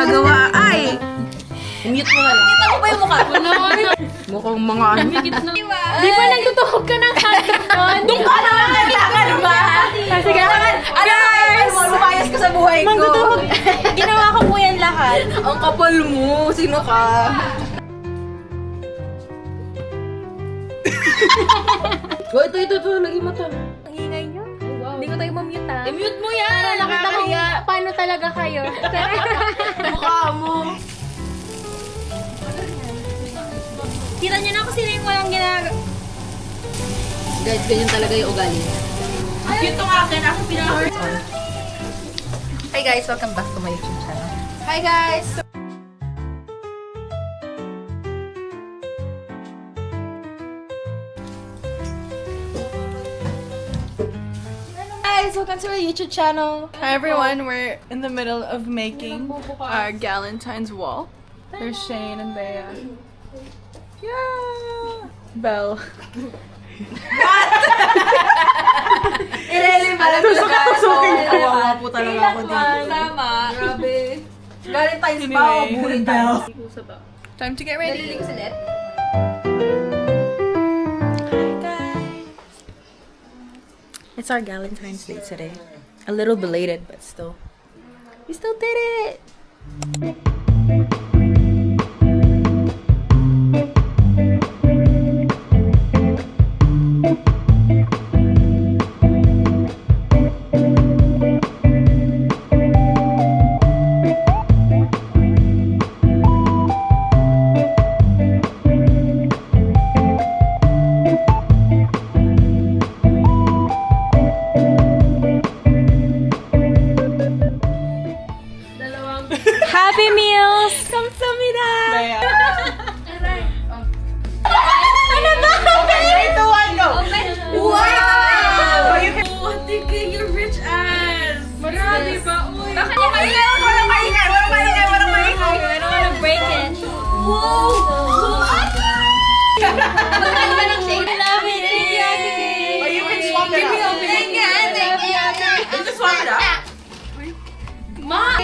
ginagawa? Ay! Mute mo nga lang. Kita ko ba yung mukha ko? Mukhang mga ano. Di ba nagtutuhog ka ng hotdog doon? Doon ka naman naglakan ba? Kasi kailangan, Lumayas ka sa buhay ko. magtutuhog. Ginawa ko po yan lahat. Ang kapal mo. Sino ka? Oh, ito. Lagi mo to. Ang ingay nyo. Hindi ko tayo mamute ha. I-mute mo yan. Para nakita ko paano talaga kayo. Mukha mo. Kita nyo na kung sino yung walang ginagawa. Guys, ganyan talaga yung ugali. Cute to nga akin. Ako pinaka-first on. Hi guys, welcome back to my YouTube channel. Hi guys! Guys, welcome to my YouTube channel. Hi everyone, we're in the middle of making our Galentine's wall. There's Shane and Bea. Yeah! Belle. Irrelevant talaga. Kawawa po talaga ako dito. Tama. Grabe. Valentine's pa Anyway. o buhay tayo. Time to get ready. Nalilig ulit. It's our Valentine's Day today. A little belated, but still. We still did it! Happy meals! Kamsamida! Bea. Ano ba? Okay, 3, 2, 1, go! Wow! You're rich ass! Marami ba? Uy! Bakit yung maingay? Walang maingay! I don't wanna break it. Magkano ba ng shade? I love it. Or you can swap it out. Just swap it out. Ma!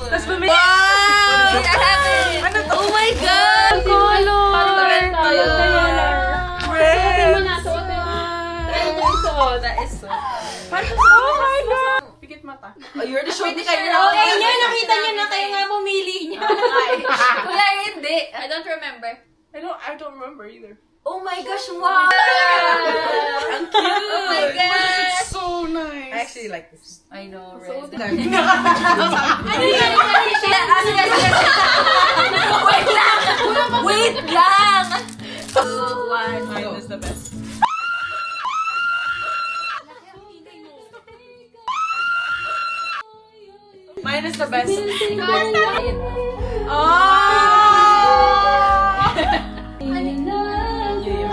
Tapos bumili. Wow! I have it! Ano to? Oh my God! Color! Parang tayo. Suotin mo na, suotin mo. That is so... Oh my God! Pikit mata. Oh, you're the shorty kayo Okay nyo, nakita nyo na kayo nga pumili nyo. Kuya, hindi. I don't remember. I don't remember either. Oh my gosh, wow! Ang cute! Oh my gosh! It's so nice. I actually like this. I know, right? Ano yan? Wait lang! Wait lang! 2, 1, Mine is the best. Mine is the best.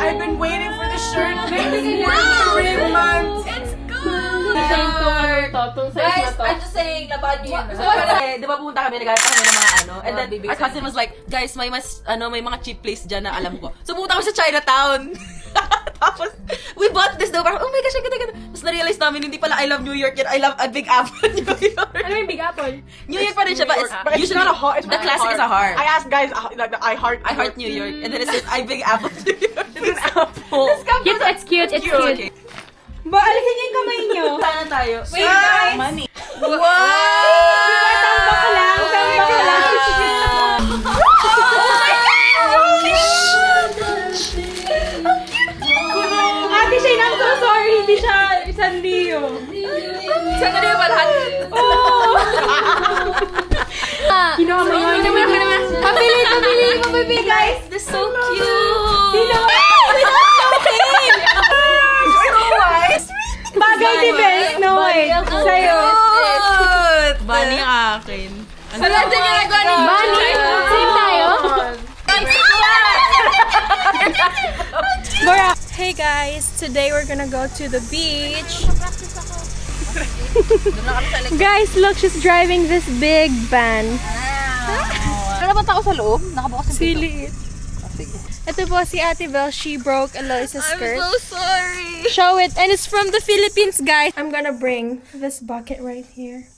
I've been waiting for the shirt for 3 months. It's good! Guys, I'm just saying, laban nyo yun. Di ba pumunta kami, naghanap kami ng mga ano, and then our cousin was like, guys, may mga cheap place dyan na alam ko. So pumunta kami sa Chinatown. Tapos, we bought this daw, parang, oh my gosh, ang ganda. Tapos na-realize namin, hindi pala I love New York yet, I love a Big Apple, New York. Ano yung Big Apple? New York pa rin siya, but But it's it's not a heart. the classic is a heart. I asked guys, like I heart. I heart New York, and then it says, I Big Apple, New York. It's an apple. It's cute. Okay. Ba, alisin niyo yung kamay niyo. Sana tayo. Wait, guys. Money. Wow! Tamba ka lang. Ate Shane, I'm so sorry. Hindi siya sandiyo. Sana rin ba lahat? Kinuha mo yun. Pabili, Guys, this is so cute! Sino? Bagay ni Bes. No, wait. Sa'yo. Bani ang akin. Wala dyan yung nagawa ni Bunny? Same tayo? Bora. Hey guys, today we're gonna go to the beach. Guys, look, she's driving this big van. Ano ba tao sa loob? Nakabukas yung Silly. Ito po si Ate Belle. She broke Aloysa's skirt. I'm so sorry! Show it. And it's from the Philippines, guys. I'm gonna bring this bucket right here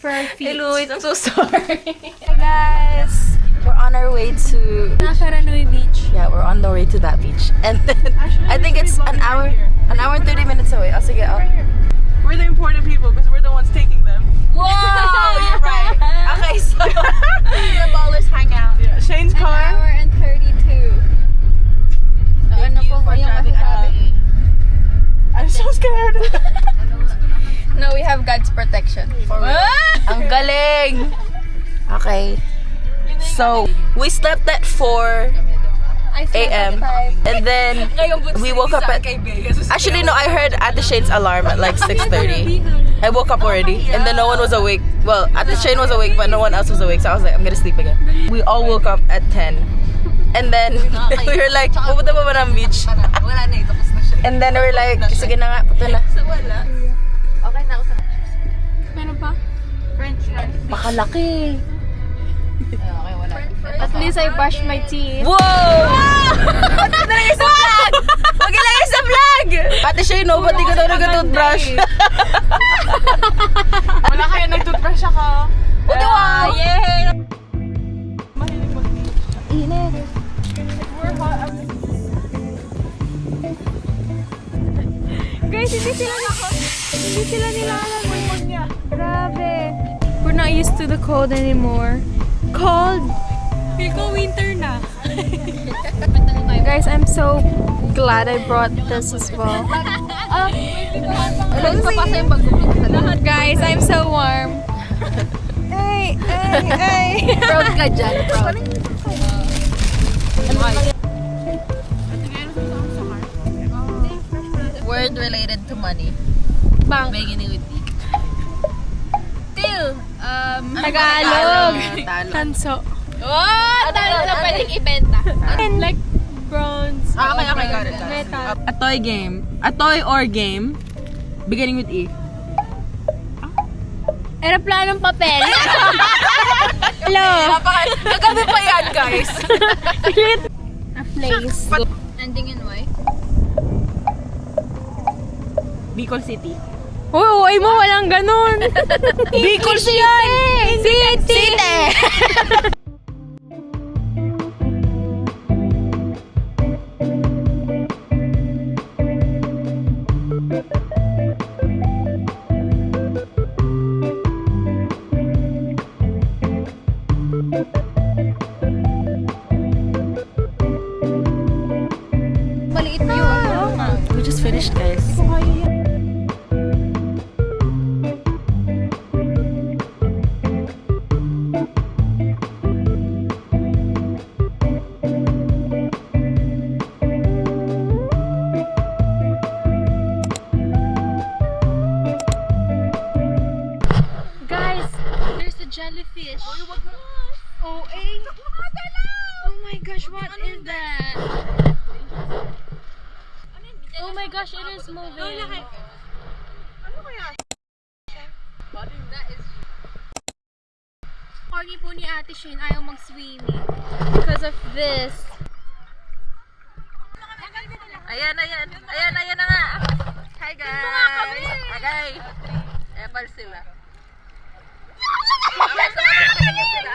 For our feet. Hey, Luis, I'm so sorry. Hey, guys. We're on our way to... Nakaranui Beach. Yeah, we're on the way to that beach. And then, I think it's an hour and 30 minutes away. I'll sige, We're the important people because we're the ones taking them. Whoa, you're right. Okay, so the ballers hang out. Yeah, Shane's car. and 32. Thank you for driving along. I'm so scared. No, we have God's protection. Ang galing! Okay. So, we slept at 4 a.m. and then we woke up at... Actually, no, I heard Ate Shane's alarm at like 6:30. I woke up already and then no one was awake. Well, Ate Shane was awake but no one else was awake, so I was like, I'm gonna sleep again. We all woke up at 10. And then we were like, pupunta pa ba ng beach? And then we were like, sige na nga, punta na. Meron pa? Makalaki. At least I brushed my teeth. Whoa! Wag ilagay sa vlog! Wag ilagay sa vlog! Ate Shane, no, ba't di ka daw nag-toothbrush? Wala kayo nag-toothbrush ako. O, diba? Yay! Guys, hindi sila nila alam. Grabe. We're not used to the cold anymore. Cold? Feel ko winter na. Guys, I'm so glad I brought this as well. Guys, I'm so warm. Hey, hey, hey. Proud ka dyan, proud. Word related to money. Bank. Beginning with D. Till. Tagalog. Talo. Tanso. Oh, Tanso na pwedeng ibenta. And like bronze. Okay, got it. Metal. A toy game. A toy or game. Beginning with E. Aeroplanong papel. Hello. Kagabi pa yan, guys. A place. Ending in Y. Bicol City. Uy, mo walang ganun. Bicol City! City! Maliit na yun. We just finished, guys. Guys, there's a jellyfish. Oh, oh my gosh, what is that? Oh my gosh, it is moving. Corny po ni Ate Shane, ayaw mag-swimming. Because of this. Ayan na nga. Hi, guys. Okay. Epal sila.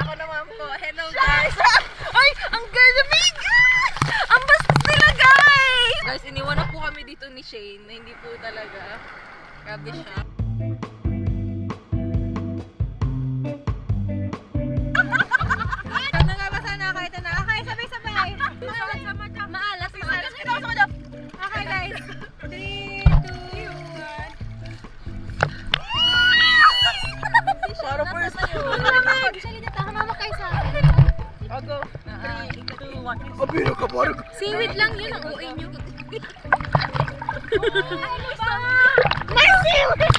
Ako naman po. Hello, guys. Ay, ang galamig! Ang bastos nila, guys! Guys, iniwan na po kami dito ni Shane na hindi po talaga. Grabe siya. Nangabasa na kahit na. Okay, sabay-sabay. Maalas. Okay, guys. 3, 2, 1. Para first. I'll go. 3, 2, 1. Seaweed lang yun ang OA nyo. My seaweed!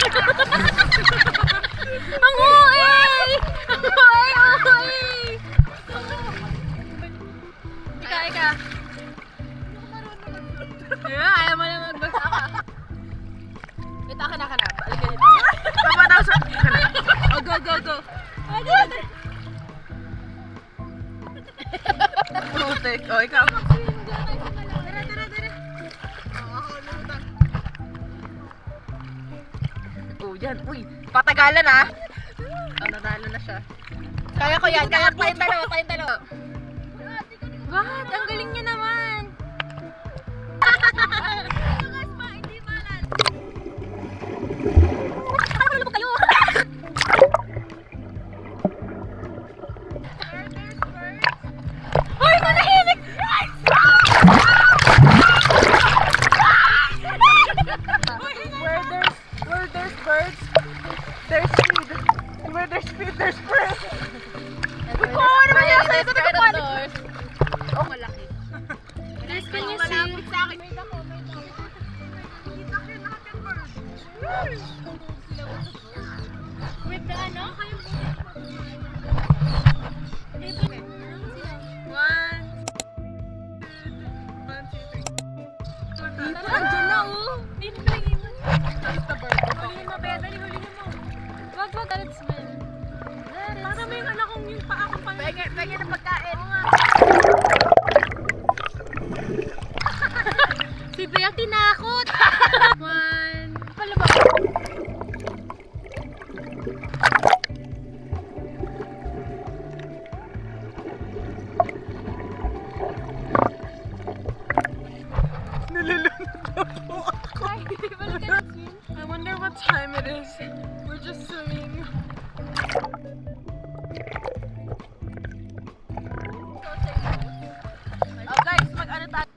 Ang OA! Ang OA! Ika. Ayaw mo na magbasa ka. Ito, ka na. Balikan nito. Tama daw sa... Oh, go. Putik. Oh, ikaw. Oh, yan. Uy, patagalan ah. Nanalo na siya. Kaya ko yan. Kaya tayong dalawa. What? Ang galing niya naman! Hoy, manahimik! Where there's birds, there's food. And where there's food, there's birds. Oo, naman yan sa'yo ito nagpapalit. Oh, malaki. Guys, can you see? Malapit sa akin. May dako. With the ano? Dito, andyan na oh. Dito na yung Hulihin mo, Bea. Dali, hulihin mo. Wag, let it smell. Para may anak kong yung paa ko pa. Pwede na pagkain. Si Bea tinakot. One. Palaba. Nalulunod na po ako. Ay, balik ka na swim. I wonder what time it is. We're just swimming. Oh guys, mag-ano tayo?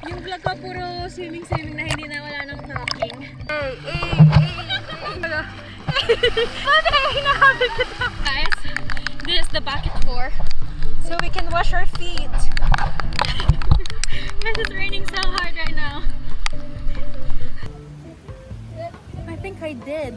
Yung vlog ko puro swimming na hindi na wala ng talking. Guys, this is the bucket for so we can wash our feet. Guys, it's raining so hard right now. I think I did.